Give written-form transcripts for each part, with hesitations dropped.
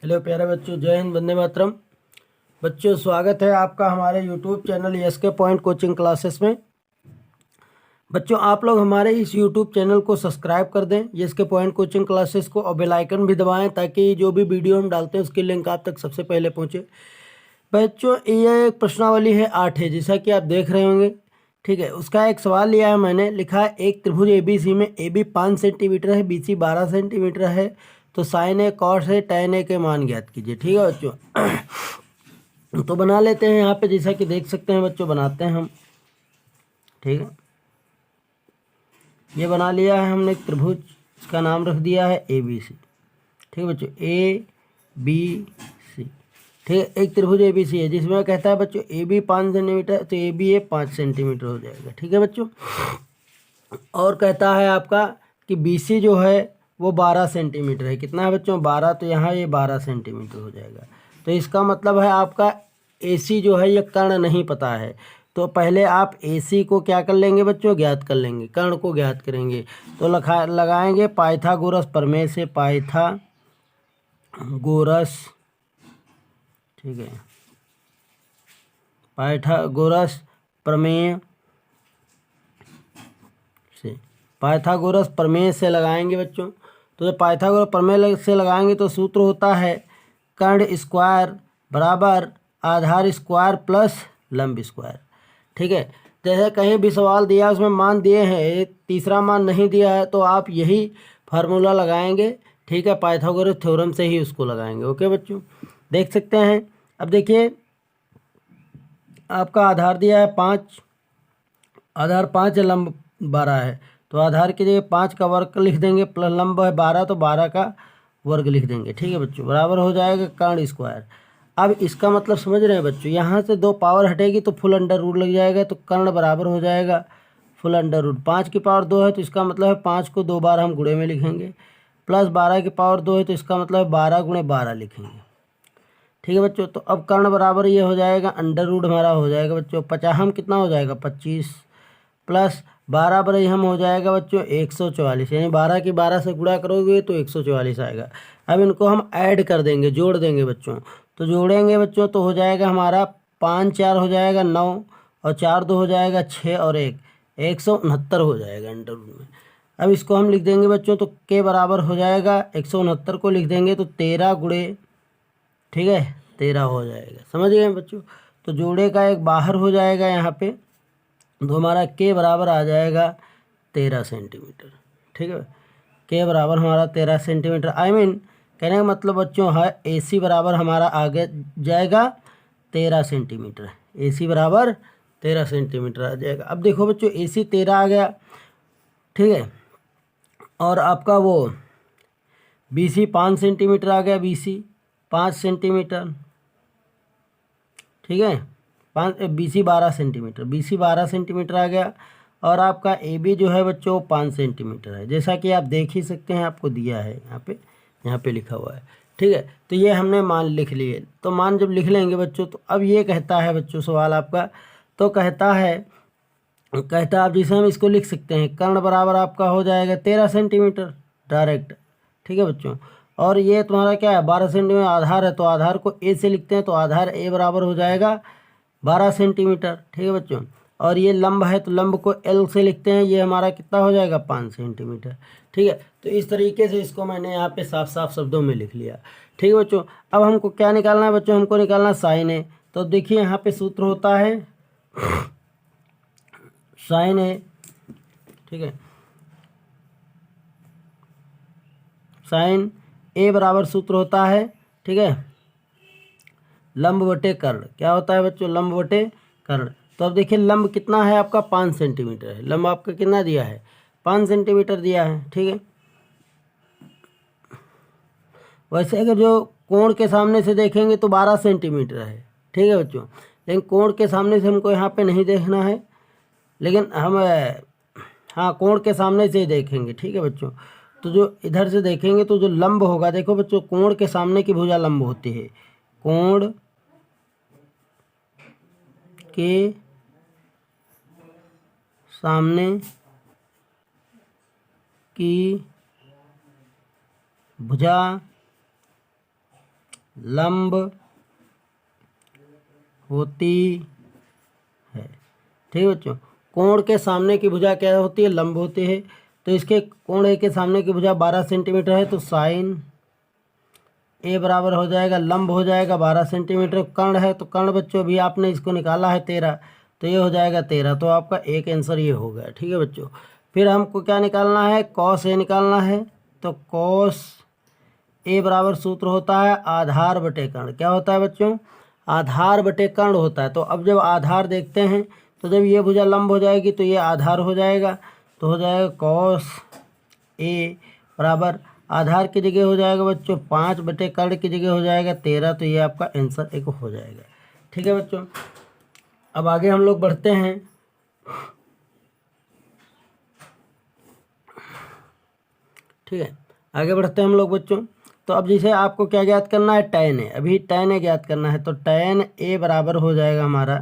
Hello प्यारे बच्चों, जय हिंद, वंदे मातरम। बच्चों, स्वागत है आपका हमारे YouTube channel SK point coaching classes में। बच्चों, आप लोग हमारे इस यूट्यूब चैनल को सब्सक्राइब कर दें, एसके पॉइंट कोचिंग क्लासेस को, और बेल आइकन भी दबाएं ताकि जो भी वीडियो हम डालते हैं उसकी लिंक आप तक सबसे पहले पहुंचे। बच्चों, ये एक प्रश्नावली है 8 है, जैसा कि आप देख रहे होंगे। ठीक है, उसका एक सवाल लिया है मैंने। लिखा है एक त्रिभुज एबीसी में AB 5 सेंटीमीटर है, BC 12 सेंटीमीटर है, तो sign A cos A tan ए के मान ज्ञात कीजिए। ठीक है बच्चों, तो बना लेते हैं यहाँ पे, जैसा कि देख सकते हैं बच्चों, बनाते हैं हम। ठीक है, ये बना लिया है हमने एक त्रिभुज, इसका नाम रख दिया है ABC। ठीक है बच्चों, ABC। ठीक है, एक त्रिभुज ABC है जिसमें कहता है बच्चों AB 5 सेंटीमीटर, तो ABA 5 सेंटीमीटर हो जाएगा। ठीक है बच्चों, और कहता है आपका कि BC जो है वो 12 सेंटीमीटर है। कितना है बच्चों? 12, तो यहाँ ये 12 सेंटीमीटर हो जाएगा। तो इसका मतलब है आपका AC जो है ये कर्ण नहीं पता है, तो पहले आप AC को क्या कर लेंगे बच्चों? ज्ञात कर लेंगे, कर्ण को ज्ञात करेंगे। तो लगाएंगे पाइथागोरस प्रमेय से, पाइथागोरस। ठीक है, पाइथागोरस प्रमेय से, पाइथागोरस प्रमेय से लगाएंगे बच्चों। तो जब पाइथागोरस प्रमेय से लगाएंगे तो सूत्र होता है कर्ण स्क्वायर बराबर आधार स्क्वायर प्लस लंब स्क्वायर। ठीक है, जैसे कहीं भी सवाल दिया उसमें मान दिए हैं, एक तीसरा मान नहीं दिया है, तो आप यही फार्मूला लगाएंगे। ठीक है, पाइथागोरस थ्योरम से ही उसको लगाएंगे। ओके बच्चों, देख सकते हैं। अब देखिए, आपका आधार दिया है 5, आधार 5 है, लंब 12 है, तो आधार की जगह 5 का वर्ग लिख देंगे, प्लस लंब है 12, तो 12 का वर्ग लिख देंगे। ठीक है बच्चों, बराबर हो जाएगा कर्ण स्क्वायर। अब इसका मतलब समझ रहे हैं बच्चों, यहाँ से 2 पावर हटेगी तो फुल अंडर रूट लग जाएगा, तो कर्ण बराबर हो जाएगा फुल अंडर रूट। 5 की पावर 2 है, तो इसका मतलब है 5 को 2 बार हम गुणे में लिखेंगे, प्लस 12 की पावर 2 है, तो इसका मतलब है 12 गुणे 12 लिखेंगे। ठीक है बच्चों, तो अब कर्ण बराबर ये हो जाएगा अंडर रूट हमारा हो जाएगा बच्चों 50, हम कितना हो जाएगा 25, प्लस 12 पर हम हो जाएगा बच्चों 144, यानी 12 की 12 से गुणा करोगे तो 144 आएगा। अब इनको हम ऐड कर देंगे, जोड़ देंगे बच्चों। तो जोड़ेंगे बच्चों तो हो जाएगा हमारा 5 4 हो जाएगा 9, और 4 2 हो जाएगा 6, और 169 हो जाएगा अंडर रूट में। अब इसको हम लिख देंगे बच्चों, तो के बराबर हो जाएगा 169 को लिख देंगे तो 13 गुणे, ठीक है, 13 हो जाएगा। समझ गए बच्चों? तो जोड़े का एक बाहर हो जाएगा यहाँ पे, तो हमारा के बराबर आ जाएगा 13 सेंटीमीटर। ठीक है, के बराबर हमारा 13 सेंटीमीटर। कहने का मतलब बच्चों है AC बराबर हमारा आगे जाएगा 13 सेंटीमीटर। AC बराबर 13 सेंटीमीटर आ जाएगा। अब देखो बच्चों, AC 13 आ गया। ठीक है, और आपका वो BC 5 सेंटीमीटर आ गया, BC 5 सेंटीमीटर। ठीक है, 5 BC 12 सेंटीमीटर, BC 12 सेंटीमीटर आ गया। और आपका AB जो है बच्चों 5 सेंटीमीटर है, जैसा कि आप देख ही सकते हैं, आपको दिया है यहाँ पे लिखा हुआ है। ठीक है, तो ये हमने मान लिख लिए। तो मान जब लिख लेंगे बच्चों, तो अब ये कहता है बच्चों सवाल आपका, तो कहता आप जैसे हम इसको लिख सकते हैं, कर्ण बराबर आपका हो जाएगा 13 सेंटीमीटर डायरेक्ट। ठीक है बच्चों, और ये तुम्हारा क्या है 12 सेंटीमीटर आधार है, तो आधार को A से लिखते हैं, तो आधार A बराबर हो जाएगा 12 सेंटीमीटर। ठीक है बच्चों, और ये लंब है, तो लंब को L से लिखते हैं, ये हमारा कितना हो जाएगा 5 सेंटीमीटर। ठीक है, तो इस तरीके से इसको मैंने यहाँ पे साफ साफ शब्दों में लिख लिया। ठीक है बच्चों, अब हमको क्या निकालना है बच्चों? हमको निकालना साइन ए। तो देखिए यहाँ पे सूत्र होता है साइन ए। ठीक है, साइन ए बराबर सूत्र होता है, ठीक है, लंब बटे कर्ण। क्या होता है बच्चों? लंब बटे कर्ण। तो अब देखिए लंब कितना है आपका 5 सेंटीमीटर है, लंब आपका कितना दिया है 5 सेंटीमीटर दिया है। ठीक है, वैसे अगर जो कोण के सामने से देखेंगे तो 12 सेंटीमीटर है। ठीक है बच्चों, लेकिन कोण के सामने से हमको यहाँ पे नहीं देखना है, लेकिन हम हाँ कोण के सामने से ही देखेंगे। ठीक है बच्चों, तो जो इधर से देखेंगे तो जो लंब होगा, देखो बच्चों, कोण के सामने की भुजा लंब होती है, कोण के सामने की भुजा लंब होती है। ठीक है बच्चों, कोण के सामने की भुजा क्या होती है? लंब होती है। तो इसके कोण ए के सामने की भुजा 12 सेंटीमीटर है, तो साइन ए बराबर हो जाएगा, लंब हो जाएगा 12 सेंटीमीटर। कर्ण है तो कर्ण बच्चों भी आपने इसको निकाला है 13, तो ये हो जाएगा 13। तो आपका एक आंसर ये हो गया। ठीक है बच्चों, फिर हमको क्या निकालना है? कॉस ए निकालना है। तो कॉस ए बराबर सूत्र होता है आधार बटे कर्ण। क्या होता है बच्चों? आधार बटे कर्ण होता है। तो अब जब आधार देखते हैं तो जब ये भुजा लंब हो जाएगी तो ये आधार हो जाएगा, तो हो जाएगा कॉस ए बराबर आधार की जगह हो जाएगा बच्चों 5 बटे कर्ण की जगह हो जाएगा 13। तो ये आपका आंसर एक हो जाएगा। ठीक है बच्चों, अब आगे हम लोग बढ़ते हैं। ठीक है, आगे बढ़ते हैं हम लोग बच्चों। तो अब जैसे आपको क्या ज्ञात करना है? टैन ए, अभी टैन ए ज्ञात करना है। तो टैन ए बराबर हो जाएगा हमारा,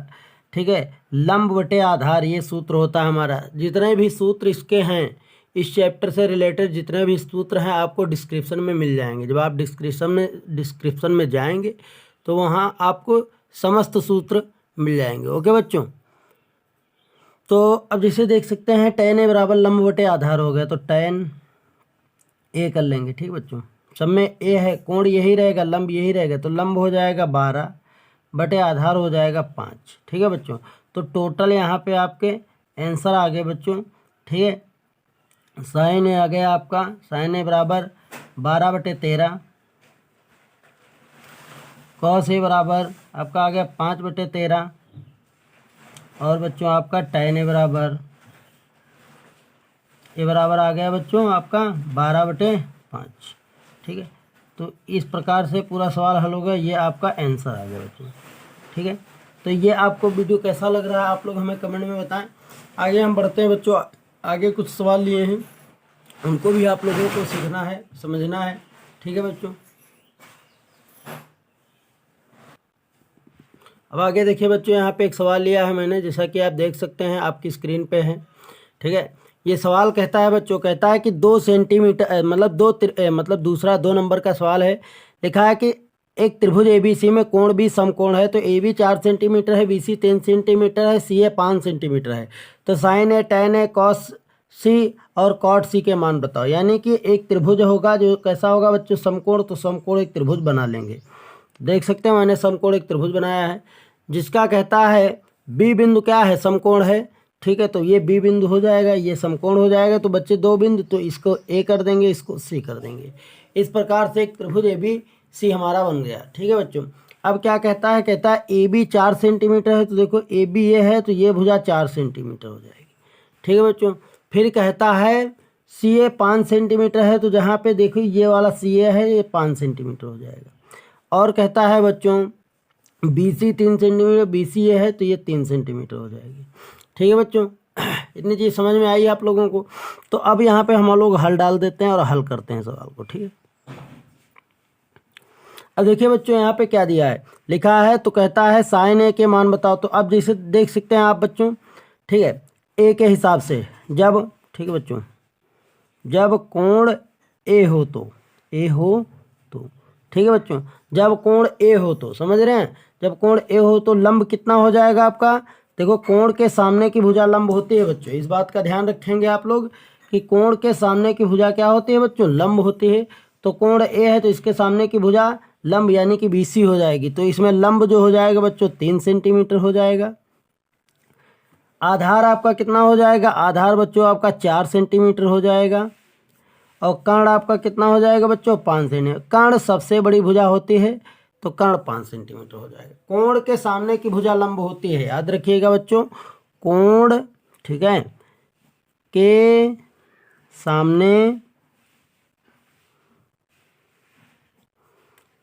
ठीक है, लंब बटे आधार। ये सूत्र होता है हमारा। जितने भी सूत्र इसके हैं, इस चैप्टर से रिलेटेड जितने भी सूत्र हैं आपको डिस्क्रिप्शन में मिल जाएंगे। जब आप डिस्क्रिप्शन में जाएंगे तो वहाँ आपको समस्त सूत्र मिल जाएंगे। ओके बच्चों, तो अब जैसे देख सकते हैं टैन ए बराबर लंब बटे आधार हो गया, तो टैन ए कर लेंगे। ठीक बच्चों, सब में ए है, कोण यही रहेगा, लंब यही रहेगा, तो लंब हो जाएगा 12 बटे आधार हो जाएगा 5। ठीक है बच्चों, तो टोटल यहाँ पे आपके आंसर आ गए बच्चों। ठीक है, साइन ए आ गया आपका, साइन ए बराबर 12 बटे 13, कॉस ए बराबर आपका आ गया 5 बटे 13, और बच्चों आपका टैन ए बराबर आ गया बच्चों आपका 12 बटे 5। ठीक है, तो इस प्रकार से पूरा सवाल हल हो गया। ये आपका आंसर आ गया बच्चों। ठीक है, तो ये आपको वीडियो कैसा लग रहा है आप लोग हमें कमेंट में बताएं। आगे हम बढ़ते हैं बच्चों, आगे कुछ सवाल लिए हैं, उनको भी आप लोगों को सीखना है, समझना है। ठीक है बच्चों, अब आगे देखिए बच्चों, यहाँ पे एक सवाल लिया है मैंने, जैसा कि आप देख सकते हैं आपकी स्क्रीन पे है। ठीक है, ये सवाल कहता है बच्चों, कहता है कि 2 सेंटीमीटर मतलब दूसरा 2 नंबर का सवाल है। लिखा है कि एक त्रिभुज एबीसी में कोण भी समकोण है। तो ए बी 4 सेंटीमीटर है, बी सी 3 सेंटीमीटर है, सी ए 5 सेंटीमीटर है। तो sign A, tan A, cos सी और कॉट सी के मान बताओ। यानी कि एक त्रिभुज होगा जो कैसा होगा बच्चों? समकोण। तो समकोण एक त्रिभुज बना लेंगे। देख सकते हैं मैंने समकोण एक त्रिभुज बनाया है, जिसका कहता है बी बिंदु क्या है? समकोण है। ठीक है, तो ये बी बिंदु हो जाएगा, ये समकोण हो जाएगा। तो बच्चे 2 बिंदु, तो इसको ए कर देंगे, इसको सी कर देंगे। इस प्रकार से एक त्रिभुज ए बी सी हमारा बन गया। ठीक है बच्चों, अब क्या कहता है? कहता है ए बी 4 सेंटीमीटर है। तो देखो ए बी ये है, तो ये भुजा 4 सेंटीमीटर हो जाएगी। ठीक है बच्चों, फिर कहता है सी ए 5 सेंटीमीटर है। तो जहाँ पे देखो ये वाला सी ए है, ये 5 सेंटीमीटर हो जाएगा। और कहता है बच्चों B C 3 centimetre, B C A है, तो ये 3 सेंटीमीटर हो जाएगी। ठीक है बच्चों, इतनी चीज़ समझ में आई आप लोगों को। तो अब यहाँ पे हम लोग हल डाल देते हैं और हल करते हैं सवाल को। ठीक है, अब देखिए बच्चों यहाँ पे क्या दिया है, लिखा है। तो कहता है साइन ए के मान बताओ। तो अब जैसे देख सकते हैं आप बच्चों, ठीक है, ए के हिसाब से जब, ठीक है बच्चों, जब कोण ए हो तो, ठीक है बच्चों, जब कोण ए हो तो, समझ रहे हैं, जब कोण ए हो तो लंब कितना हो जाएगा आपका? देखो कोण के सामने की भुजा लंब होती है बच्चों, इस बात का ध्यान रखेंगे आप लोग कि कोण के सामने की भुजा क्या होती है बच्चों? लंब होती है। तो कोण ए है तो इसके सामने की भुजा लंब यानी कि बीसी हो जाएगी। तो इसमें लंब जो हो जाएगा बच्चों 3 सेंटीमीटर हो जाएगा। आधार आपका कितना हो जाएगा? आधार बच्चों आपका 4 सेंटीमीटर हो जाएगा। और कर्ण आपका कितना हो जाएगा बच्चों? 5 सेंटीमीटर। कर्ण सबसे बड़ी भुजा होती है, तो कर्ण 5 सेंटीमीटर हो जाएगा। कोण के सामने की भुजा लंब होती है, याद रखिएगा बच्चों, कोण, ठीक है, के सामने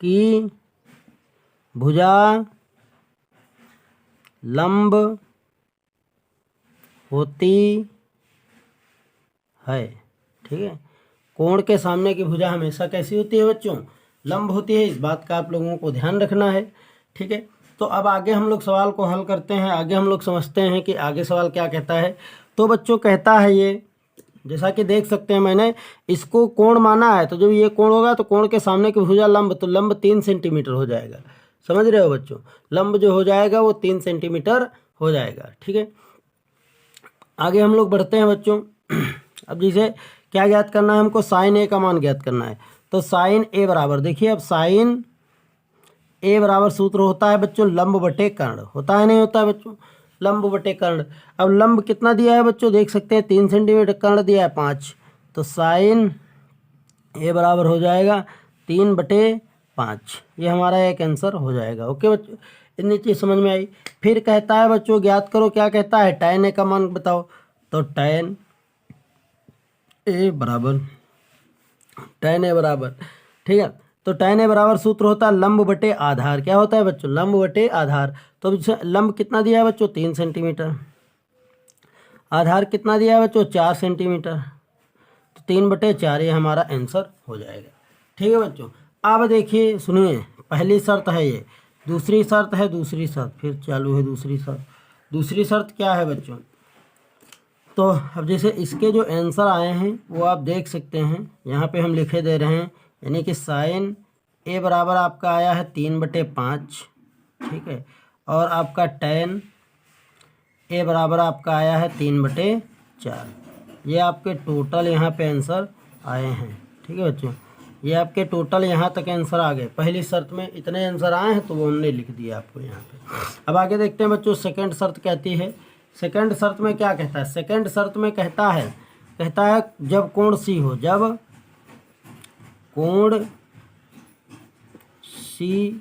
की भुजा लंब होती है। ठीक है, कोण के सामने की भुजा हमेशा कैसी होती है बच्चों? लंब होती है। इस बात का आप लोगों को ध्यान रखना है। ठीक है, तो अब आगे हम लोग सवाल को हल करते हैं। आगे हम लोग समझते हैं कि आगे सवाल क्या कहता है। तो बच्चों कहता है ये जैसा कि देख सकते हैं मैंने इसको कोण माना है, तो जब ये कोण होगा तो कोण के सामने की भुजा लंब, तो लंब 3 सेंटीमीटर हो जाएगा। समझ रहे हो बच्चों, लंब जो हो जाएगा वो 3 सेंटीमीटर हो जाएगा। ठीक है, आगे हम लोग बढ़ते हैं बच्चों। अब जैसे क्या ज्ञात करना है हमको, साइन ए का मान ज्ञात करना है। तो साइन ए बराबर, देखिए अब साइन ए बराबर सूत्र होता है बच्चों लंब बटे कर्ण, होता है नहीं होता है बच्चों, लंब बटे कर्ण। अब लंब कितना दिया है बच्चों, देख सकते हैं 3 सेंटीमीटर, कर्ण दिया है 5, तो साइन ए बराबर हो जाएगा 3/5। ये हमारा एक आंसर हो जाएगा। ओके बच्चों, इतनी चीज़ समझ में आई। फिर कहता है बच्चों ज्ञात करो, क्या कहता है, tan ए का मान बताओ। तो tan ए बराबर, ठीक है, तो tan ए बराबर सूत्र होता है लंब बटे आधार। क्या होता है बच्चों, लंब बटे आधार। तो अब लंब कितना दिया है बच्चों, 3 सेंटीमीटर, आधार कितना दिया है बच्चों, 4 सेंटीमीटर, तो 3/4 ये हमारा आंसर हो जाएगा। ठीक है बच्चों, अब देखिए सुनिए, पहली शर्त है ये, दूसरी शर्त है, दूसरी शर्त फिर चालू है दूसरी शर्त। दूसरी शर्त क्या है बच्चों, तो अब जैसे इसके जो आंसर आए हैं वो आप देख सकते हैं, यहाँ पे हम लिखे दे रहे हैं, यानी कि साइन ए बराबर आपका आया है 3/5। ठीक है, और आपका tan ए बराबर आपका आया है 3/4। ये आपके टोटल यहाँ पे आंसर आए हैं। ठीक है बच्चों, ये आपके टोटल यहाँ तक आंसर आ गए। पहली शर्त में इतने आंसर आए हैं तो वो हमने लिख दिया आपको यहाँ पे। अब आगे देखते हैं बच्चों, सेकंड शर्त कहती है, सेकंड शर्त में क्या कहता है, सेकंड शर्त में कहता है जब कोण सी हो, जब कोण सी,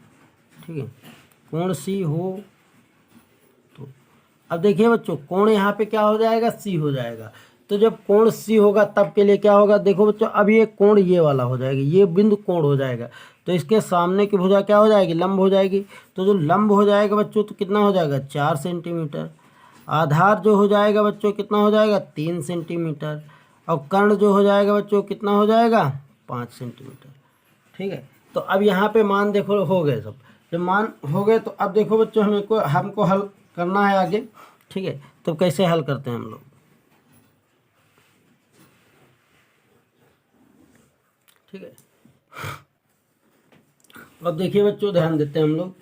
ठीक है, कोण सी हो, तो अब देखिए बच्चों कोण यहाँ पे क्या हो जाएगा, सी हो जाएगा। तो जब कोण सी होगा तब के लिए क्या होगा, देखो बच्चों अब ये कोण ये वाला हो जाएगा, ये बिंदु कोण हो जाएगा, तो इसके सामने की भुजा क्या हो जाएगी, लंब हो जाएगी। तो जो लंब हो जाएगा बच्चों तो कितना हो जाएगा, 4 सेंटीमीटर। आधार जो हो जाएगा बच्चों कितना हो जाएगा, 3 सेंटीमीटर। और कर्ण जो हो जाएगा बच्चों कितना हो जाएगा, 5 सेंटीमीटर। ठीक है, तो अब यहाँ पे मान देखो हो गए सब, जब मान हो गए तो अब देखो बच्चों हमको हल करना है आगे। ठीक है, तो कैसे हल करते हैं हम लोग, ठीक है। अब देखिए बच्चों ध्यान देते हैं हम लोग,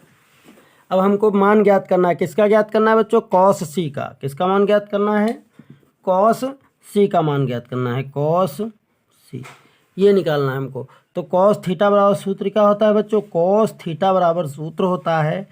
अब हमको मान ज्ञात करना है, किसका ज्ञात करना है बच्चों, कॉस सी का। किसका मान ज्ञात करना है, कॉस सी का मान ज्ञात करना है, कॉस सी ये निकालना है हमको। तो कॉस थीटा बराबर सूत्र क्या होता है बच्चों, कॉस थीटा बराबर सूत्र होता है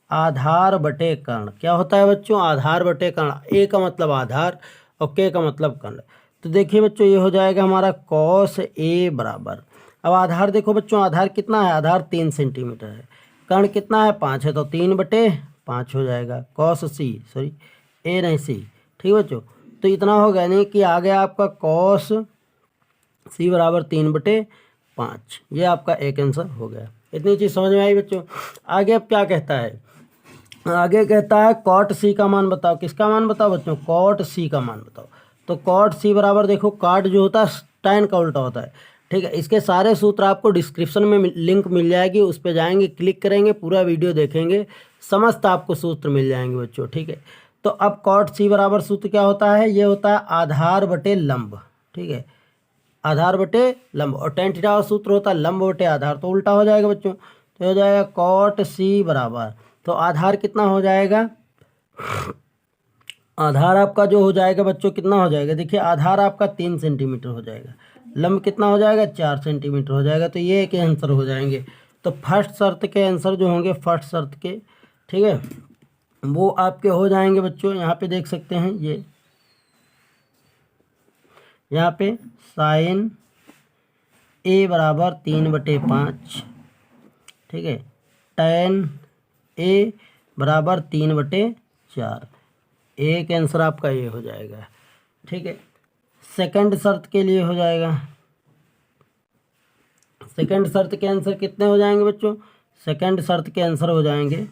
आधार बटे कर्ण। क्या होता है बच्चों, आधार बटे कर्ण। ए का मतलब आधार और के का मतलब कर्ण। तो देखिए बच्चों ये हो जाएगा हमारा कॉस ए बराबर, अब आधार देखो बच्चों, आधार कितना है, आधार 3 सेंटीमीटर है, कर्ण कितना है 5 है, तो 3/5 हो जाएगा, कॉस सी, सॉरी ए नहीं सी। ठीक है बच्चों, तो इतना हो गया, नहीं कि आ गया आपका कॉस सी बराबर 3/5। ये आपका एक आंसर हो गया। इतनी चीज़ समझ में आई बच्चों। आगे अब क्या कहता है, आगे कहता है कॉट सी का मान बताओ। किसका मान बताओ बच्चों, कॉट सी का मान बताओ। तो कॉट सी बराबर देखो, काट जो होता है टैन का उल्टा होता है। ठीक है, इसके सारे सूत्र आपको डिस्क्रिप्शन में लिंक मिल जाएगी, उस पर जाएंगे, क्लिक करेंगे, पूरा वीडियो देखेंगे, समस्त आपको सूत्र मिल जाएंगे बच्चों। ठीक है, तो अब कॉट सी बराबर सूत्र क्या होता है, ये होता है आधार बटे लंब। ठीक है, आधार बटे लंब, और tan थीटा का सूत्र होता है लंब बटे आधार, तो उल्टा हो जाएगा बच्चों। तो हो जाएगा कॉट सी बराबर, तो आधार कितना हो जाएगा, आधार आपका जो हो जाएगा बच्चों कितना हो जाएगा, देखिए आधार आपका 3 सेंटीमीटर हो जाएगा, लंब कितना हो जाएगा 4 सेंटीमीटर हो जाएगा। तो ये एक आंसर हो जाएंगे। तो फर्स्ट शर्त के आंसर जो होंगे, फर्स्ट शर्त के, ठीक है, वो आपके हो जाएंगे बच्चों। यहाँ पे देख सकते हैं, ये यहाँ पे साइन ए बराबर 3/5। ठीक है, tan ए बराबर 3/4। एक आंसर आपका ये हो जाएगा। ठीक है, सेकंड शर्त के लिए हो जाएगा। सेकंड शर्त के आंसर कितने हो जाएंगे बच्चों, सेकंड शर्त के आंसर हो जाएंगे,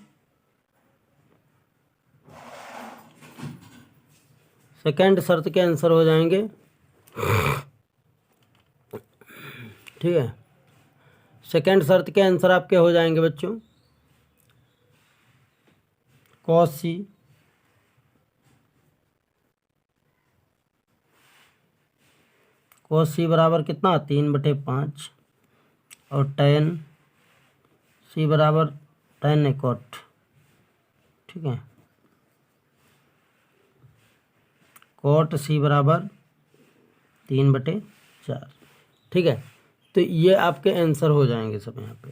सेकंड शर्त के आंसर हो जाएंगे, ठीक है, सेकंड शर्त के आंसर आपके हो जाएंगे बच्चों कॉस सी, कोस सी बराबर कितना 3/5 और tan सी बराबर tan ए कॉट, ठीक है, कॉट सी बराबर 3/4, ठीक है। तो ये आपके आंसर हो जाएंगे सब यहाँ पे।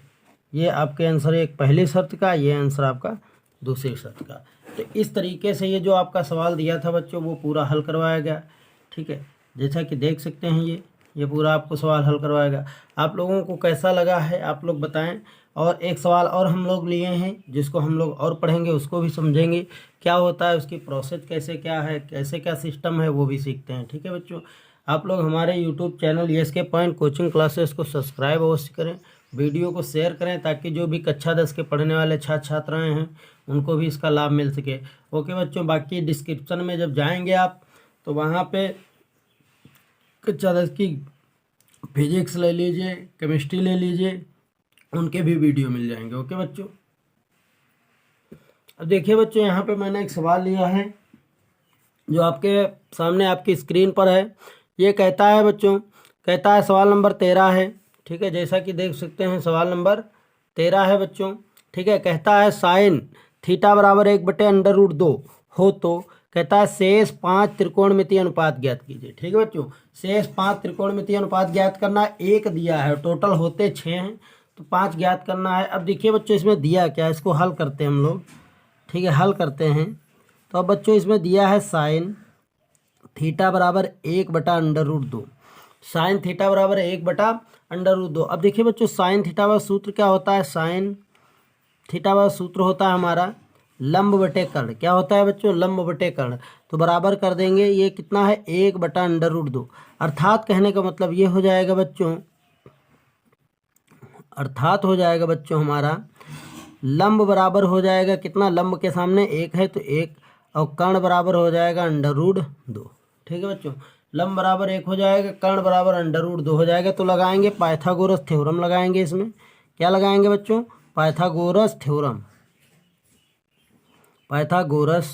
ये आपके आंसर एक पहली शर्त का, ये आंसर आपका दूसरी शर्त का। तो इस तरीके से ये जो आपका सवाल दिया था बच्चों वो पूरा हल करवाया गया, ठीक है। जैसा कि देख सकते हैं ये पूरा आपको सवाल हल करवाया गया। आप लोगों को कैसा लगा है आप लोग बताएं। और एक सवाल और हम लोग लिए हैं जिसको हम लोग और पढ़ेंगे, उसको भी समझेंगे क्या होता है, उसकी प्रोसेस कैसे क्या है, कैसे क्या सिस्टम है, वो भी सीखते हैं, ठीक है बच्चों। आप लोग हमारे YouTube channel ESK point coaching classes को सब्सक्राइब अवश्य करें, वीडियो को शेयर करें ताकि जो भी कक्षा 10 के पढ़ने वाले छात्र छात्राएँ हैं उनको भी इसका लाभ मिल सके। ओके बच्चों, बाकी डिस्क्रिप्शन में जब जाएंगे आप तो वहाँ पे कक्षा 10 की फिजिक्स ले लीजिए, केमिस्ट्री ले लीजिए, उनके भी वीडियो मिल जाएंगे। ओके बच्चों, अब देखिए बच्चों यहाँ पे मैंने एक सवाल लिया है जो आपके सामने आपकी स्क्रीन पर है। ये कहता है बच्चों, कहता है सवाल नंबर 13 है, ठीक है, जैसा कि देख सकते हैं सवाल नंबर 13 है बच्चों, ठीक है। कहता है साइन थीटा बराबर 1/√2 हो तो कहता है शेष 5 त्रिकोणमितीय अनुपात ज्ञात कीजिए, ठीक है बच्चों। शेष 5 त्रिकोणमितीय अनुपात ज्ञात करना, एक दिया है, टोटल होते 6 हैं तो 5 ज्ञात करना है। अब देखिए बच्चों इसमें दिया क्या है, इसको हल करते हैं हम लोग, ठीक है, हल करते हैं। तो अब बच्चों इसमें दिया है साइन थीटा बराबर 1/√2, साइन थीटा बराबर 1/√2। अब देखिए बच्चों साइन थीटा का सूत्र क्या होता है, साइन थीटा का सूत्र होता है हमारा लंब बटे कर्ण। क्या होता है बच्चों, लंब बटे कर्ण। तो बराबर कर देंगे, ये कितना है 1/√2, अर्थात कहने का मतलब ये हो जाएगा बच्चों, अर्थात हो जाएगा बच्चों हमारा लंब बराबर हो जाएगा कितना, लंब के सामने 1 है तो 1 और कर्ण बराबर हो जाएगा √2, ठीक है बच्चों। लंब बराबर 1 हो जाएगा, कर्ण बराबर √2 हो जाएगा। तो लगाएंगे पाइथागोरस थ्योरम, लगाएंगे इसमें क्या लगाएंगे बच्चों, पाइथागोरस थ्योरम, पाइथागोरस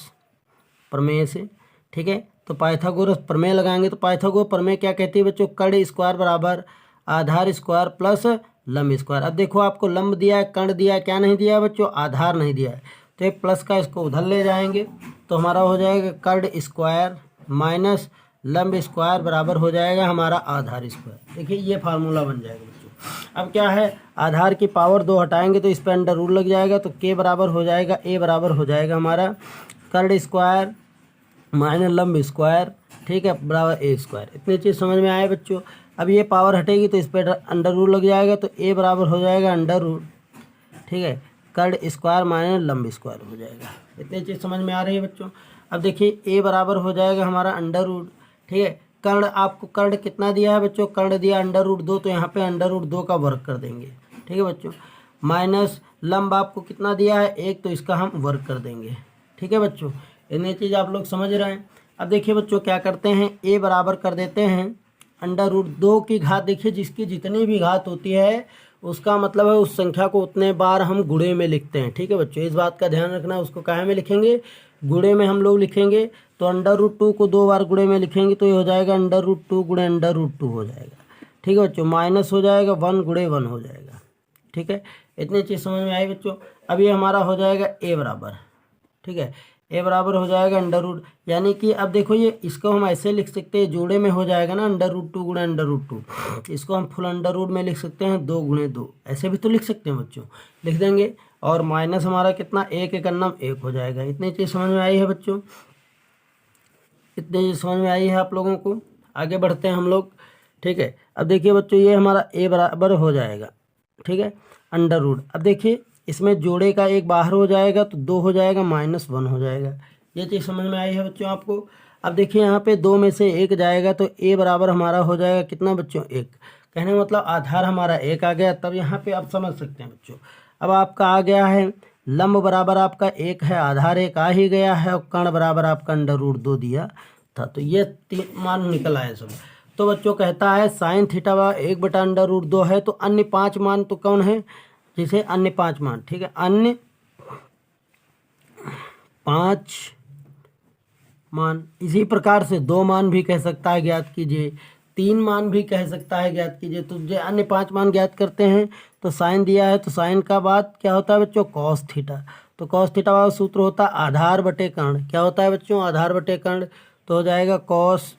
प्रमेय से, ठीक है। तो पाइथागोरस प्रमेय लगाएंगे तो पाइथागोरस प्रमेय क्या कहती है बच्चों, कर्ण स्क्वायर बराबर आधार स्क्वायर प्लस लंब स्क्वायर। अब देखो आपको लंब दिया है, कर्ण दिया है, क्या नहीं दिया है बच्चों, आधार नहीं दिया है। तो एक प्लस का इसको उधर ले जाएंगे तो हमारा हो जाएगा कर्ण स्क्वायर माइनस लंब स्क्वायर बराबर हो जाएगा हमारा आधार स्क्वायर। देखिए ये फार्मूला बन जाएगा बच्चों। अब क्या है, आधार की पावर 2 हटाएंगे तो इस पर अंडर रूट लग जाएगा, तो के बराबर हो जाएगा, ए बराबर हो जाएगा हमारा कर्ण स्क्वायर माइनस लंब स्क्वायर, ठीक है, बराबर ए स्क्वायर। इतनी चीज़ समझ में आए बच्चों। अब ये पावर हटेगी तो इस पर अंडर रूट लग जाएगा, तो ए बराबर हो जाएगा अंडर रूट, ठीक है, कर्ण स्क्वायर माइनस लंब स्क्वायर हो जाएगा। इतनी चीज़ समझ में आ रही है बच्चों। अब देखिए ए बराबर हो जाएगा हमारा अंडर रूट, ठीक है। कर्ण आपको कर्ण कितना दिया है बच्चों, कर्ण दिया √2, तो यहाँ पे √2 का वर्ग कर देंगे, ठीक है बच्चों। माइनस लंब आपको कितना दिया है 1, तो इसका हम वर्ग कर देंगे, ठीक है बच्चों। इतनी चीज़ आप लोग समझ रहे हैं। अब देखिए बच्चों क्या करते हैं, ए बराबर कर देते हैं √2 की घात। देखिए जिसकी जितनी भी घात होती है उसका मतलब है उस संख्या को उतने बार हम गुणे में लिखते हैं, ठीक है बच्चों। इस बात का ध्यान रखना, उसको काहे में लिखेंगे, गुणे में हम लोग लिखेंगे। तो √2 को 2 बार गुणे में लिखेंगे तो ये हो जाएगा √2 गुणे √2 हो जाएगा, ठीक है बच्चों। माइनस हो जाएगा 1 गुणे 1 हो जाएगा, ठीक है। इतनी चीज़ समझ में आई बच्चों। अब ये हमारा हो जाएगा ए बराबर, ठीक है, ए बराबर हो जाएगा √, यानी कि अब देखो ये इसको हम ऐसे लिख सकते हैं, जोड़े में हो जाएगा ना √2 गुणे √2, इसको हम फुल अंडर में लिख सकते हैं 2 गुणे 2, ऐसे भी तो लिख सकते हैं बच्चों, लिख देंगे। और माइनस हमारा कितना 1 एक अन्नम 1 हो जाएगा। इतनी चीज़ समझ में आई है बच्चों, इतनी चीज़ समझ में आई है आप लोगों को। आगे बढ़ते हैं हम लोग, ठीक है। अब देखिए बच्चों ये हमारा ए बराबर हो जाएगा, ठीक है, √। अब देखिए इसमें जोड़े का एक बाहर हो जाएगा तो 2 हो जाएगा, -1 हो जाएगा। ये चीज़ समझ में आई है बच्चों आपको। अब देखिए यहाँ पे 2 में से 1 जाएगा तो ए बराबर हमारा हो जाएगा कितना बच्चों 1, कहने का मतलब आधार हमारा 1 आ गया। तब यहाँ पे आप समझ सकते हैं बच्चों। अब आपका आ गया है लंब बराबर आपका 1 है, आधार 1 आ ही गया है, और कर्ण बराबर आपका √2 दिया था, तो ये 3 मान निकल आए सब। तो बच्चों कहता है साइन थीटा 1/√2 है, तो अन्य 5 मान तो कौन है, जैसे अन्य 5 मान, ठीक है, अन्य 5 मान। इसी प्रकार से 2 मान भी कह सकता है ज्ञात कीजिए, 3 मान भी कह सकता है ज्ञात कीजिए। तो जो अन्य 5 मान ज्ञात करते हैं तो साइन दिया है तो साइन का बाद क्या होता है बच्चों, कॉस थीटा। तो कॉस थीटा वाला सूत्र होता है आधार बटे कर्ण। क्या होता है बच्चों, आधार बटे कर्ण। तो हो जाएगा कॉस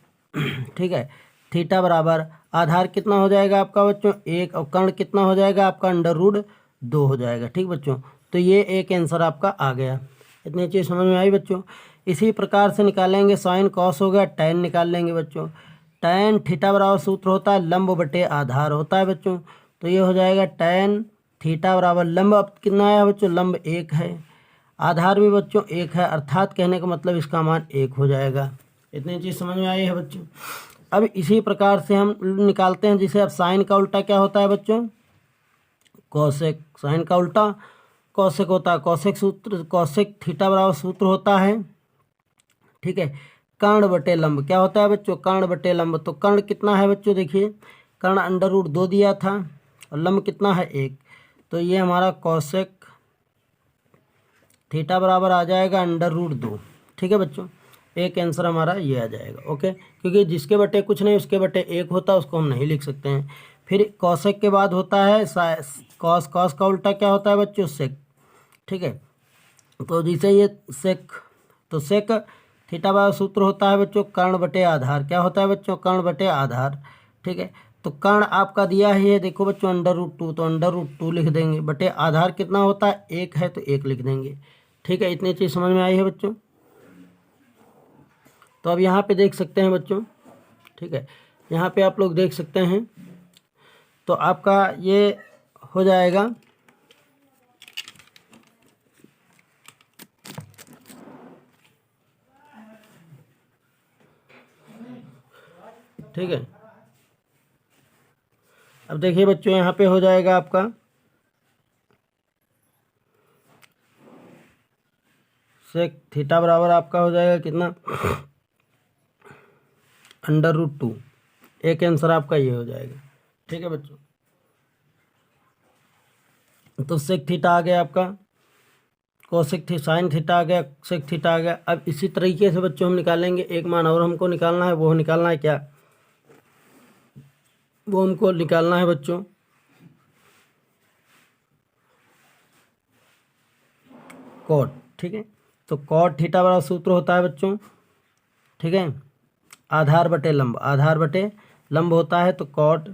ठीक है थीटा बराबर आधार कितना हो जाएगा आपका बच्चों 1 और कर्ण कितना हो जाएगा आपका √2 हो जाएगा। ठीक बच्चों, तो ये एक आंसर आपका आ गया। इतनी चीज़ समझ में आई बच्चों। इसी प्रकार से निकालेंगे साइन कॉस हो गया, टैन निकाल लेंगे बच्चों। टैन थीटा बराबर सूत्र होता है लंब बटे आधार होता है बच्चों। तो ये हो जाएगा टैन थीटा बराबर लंब अब कितना आया बच्चों, लंब 1 है, आधार भी बच्चों 1 है, अर्थात कहने का मतलब इसका मान 1 हो जाएगा। इतनी चीज़ समझ में आई है बच्चों। अब इसी प्रकार से हम निकालते हैं जिसे अब साइन का उल्टा क्या होता है बच्चों, कॉसेक। साइन का उल्टा कॉसेक होता है। कॉसेक सूत्र कॉसेक थीटा बराबर सूत्र होता है ठीक है कर्ण बटे लंब। क्या होता है बच्चों, कर्ण बटे लंब। तो कर्ण कितना है बच्चों, देखिए कर्ण √2 दिया था और लंब कितना है 1। तो ये हमारा कॉसेक थीटा बराबर आ जाएगा √2। ठीक है बच्चों, एक आंसर हमारा ये आ जाएगा। ओके, क्योंकि जिसके बटे कुछ नहीं उसके बटे 1 होता है, उसको हम नहीं लिख सकते हैं। फिर कॉसेक के बाद होता है कॉस। कॉस का उल्टा क्या होता है बच्चों, सेक। ठीक है, तो जिसे ये सेक, तो सेक थीटा बराबर सूत्र होता है बच्चों कर्ण बटे आधार। क्या होता है बच्चों, कर्ण बटे आधार। ठीक है, तो कर्ण आपका दिया ही है देखो बच्चों √2, तो √2 लिख देंगे बटे आधार कितना होता है 1 है तो 1 लिख देंगे। ठीक है, इतनी चीज़ समझ में आई है बच्चों। तो अब यहाँ पे देख सकते हैं बच्चों, ठीक है, यहाँ पे आप लोग देख सकते हैं तो आपका ये हो जाएगा ठीक है। अब देखिए बच्चों यहाँ पे हो जाएगा आपका सेक थीटा बराबर आपका हो जाएगा कितना √2। एक आंसर आपका ये हो जाएगा। ठीक है बच्चों, तो सेक थीटा आ गया आपका, कोसेक थी साइन थीटा आ गया, सेक थीटा आ गया। अब इसी तरीके से बच्चों हम निकालेंगे एक मान और हमको निकालना है। वो निकालना है क्या, वो हमको निकालना है बच्चों कॉट। ठीक है, तो कॉट थीटा बराबर सूत्र होता है बच्चों ठीक है आधार बटे लंब। आधार बटे लंब होता है तो कॉट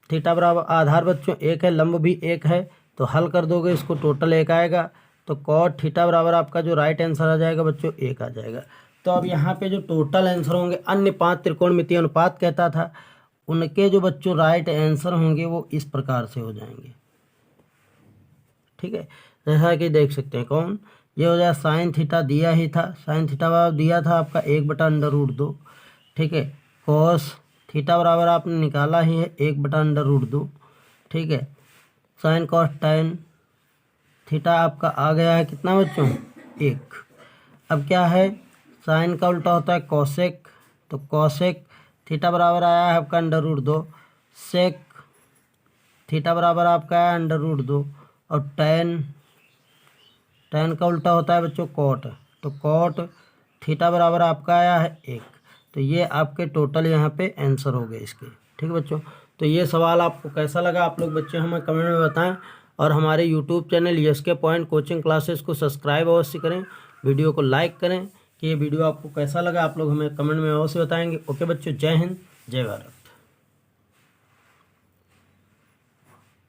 थीटा बराबर आधार बच्चों 1 है, लंब भी 1 है, तो हल कर दोगे इसको टोटल 1 आएगा। तो कॉट थीटा बराबर आपका जो राइट आंसर आ जाएगा बच्चों 1 आ जाएगा। तो अब यहाँ पे जो टोटल आंसर होंगे अन्य 5 त्रिकोणमितीय अनुपात कहता था, उनके जो बच्चों राइट आंसर होंगे वो इस प्रकार से हो जाएंगे। ठीक है, जैसा कि देख सकते हैं कौन, ये हो जाए साइन थीटा दिया ही था, साइन थीटा बराबर दिया था आपका 1/√2। ठीक है, कॉस थीटा बराबर आपने निकाला ही है 1/√2। ठीक है, साइन कॉस टैन थीटा आपका आ गया है कितना बच्चों 1। अब क्या है, साइन का उल्टा होता है कॉसेक, तो कॉसेक थीटा बराबर आया है आपका √2। सेक थीटा बराबर आपका है √2 और टैन का उल्टा होता है बच्चों कॉट, तो कॉट थीटा बराबर आपका आया है 1। तो ये आपके टोटल यहाँ पे आंसर हो गए इसके। ठीक है बच्चों, तो ये सवाल आपको कैसा लगा आप लोग बच्चे हमें कमेंट में बताएं, और हमारे YouTube channel SK point coaching classes को सब्सक्राइब अवश्य करें, वीडियो को लाइक करें। कि ये वीडियो आपको कैसा लगा आप लोग हमें कमेंट में अवश्य बताएंगे। ओके बच्चों, जय हिंद जय भारत।